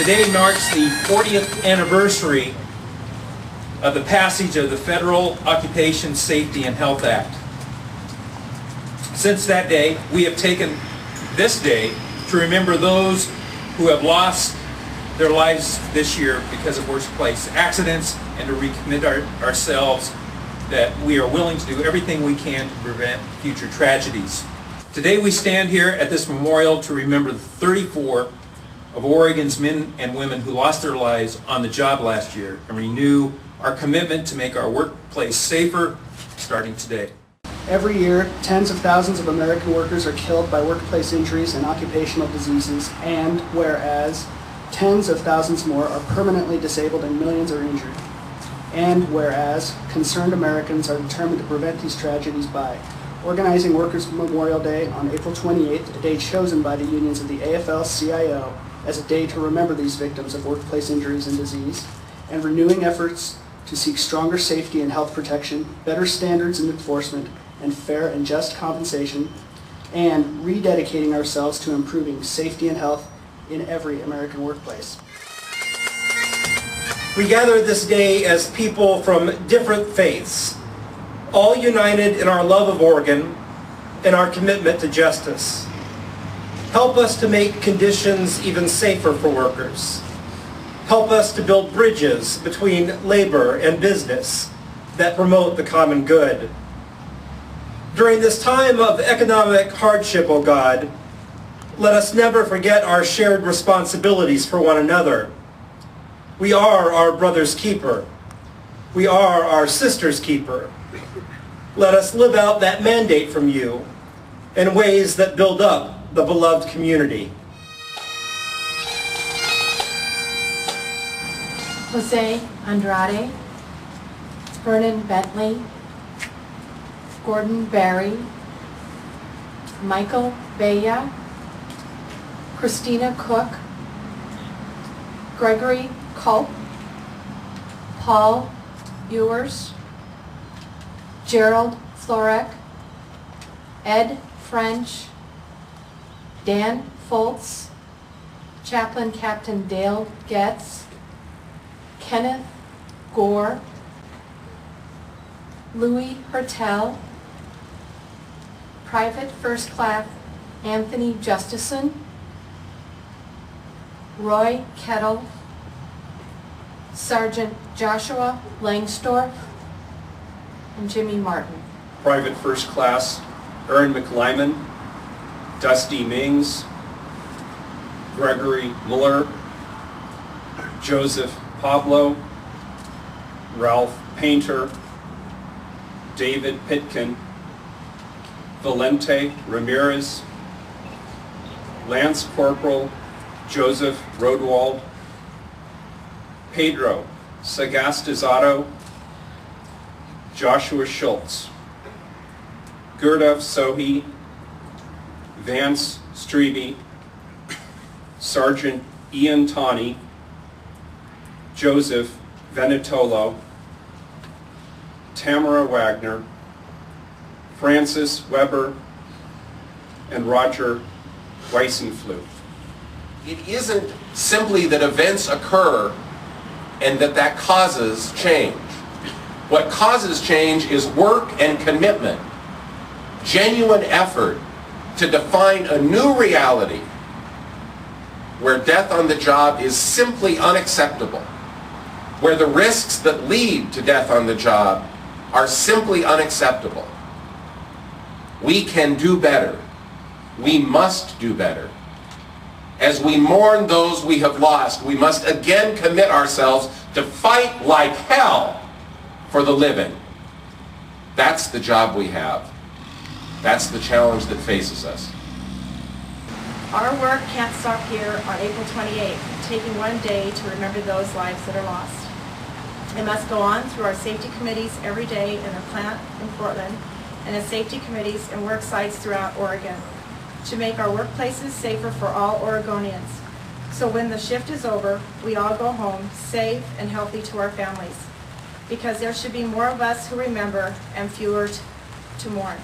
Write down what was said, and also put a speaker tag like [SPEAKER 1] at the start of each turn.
[SPEAKER 1] Today marks the 40th anniversary of the passage of the Federal Occupation Safety and Health Act. Since that day, we have taken this day to remember those who have lost their lives this year because of workplace accidents, and to recommit ourselves that we are willing to do everything we can to prevent future tragedies. Today we stand here at this memorial to remember the 34 of Oregon's men and women who lost their lives on the job last year, and renew our commitment to make our workplace safer starting today.
[SPEAKER 2] Every year, tens of thousands of American workers are killed by workplace injuries and occupational diseases, and whereas tens of thousands more are permanently disabled and millions are injured. And whereas concerned Americans are determined to prevent these tragedies by organizing Workers' Memorial Day on April 28th, a day chosen by the unions of the AFL-CIO as a day to remember these victims of workplace injuries and disease, and renewing efforts to seek stronger safety and health protection, better standards and enforcement, and fair and just compensation, and rededicating ourselves to improving safety and health in every American workplace.
[SPEAKER 3] We gather this day as people from different faiths, all united in our love of Oregon and our commitment to justice. Help us to make conditions even safer for workers. Help us to build bridges between labor and business that promote the common good. During this time of economic hardship, O God, let us never forget our shared responsibilities for one another. We are our brother's keeper. We are our sister's keeper. Let us live out that mandate from you in ways that build up the beloved community.
[SPEAKER 4] Jose Andrade, Vernon Bentley, Gordon Barry, Michael Baya, Christina Cook, Gregory Culp, Paul Ewers, Gerald Florek, Ed French, Dan Foltz, Chaplain Captain Dale Getz, Kenneth Gore, Louis Hertel, Private First Class Anthony Justison, Roy Kettle, Sergeant Joshua Langsdorff, and Jimmy Martin.
[SPEAKER 5] Private First Class Aaron McLyman, Dusty Mings, Gregory Muller, Joseph Pablo, Ralph Painter, David Pitkin, Valente Ramirez, Lance Corporal Joseph Rodwald, Pedro Sagastizado, Joshua Schultz, Gurdov Sohi, Vance Strebe, Sergeant Ian Tawney, Joseph Venitolo, Tamara Wagner, Francis Weber, and Roger Weissenflug.
[SPEAKER 6] It isn't simply that events occur and that causes change. What causes change is work and commitment, genuine effort to define a new reality where death on the job is simply unacceptable, where the risks that lead to death on the job are simply unacceptable. We can do better. We must do better. As we mourn those we have lost, we must again commit ourselves to fight like hell for the living. That's the job we have. That's the challenge that faces us.
[SPEAKER 7] Our work can't stop here on April 28th, taking one day to remember those lives that are lost. It must go on through our safety committees every day in the plant in Portland and in safety committees and work sites throughout Oregon to make our workplaces safer for all Oregonians. So when the shift is over, we all go home safe and healthy to our families, because there should be more of us who remember and fewer to mourn.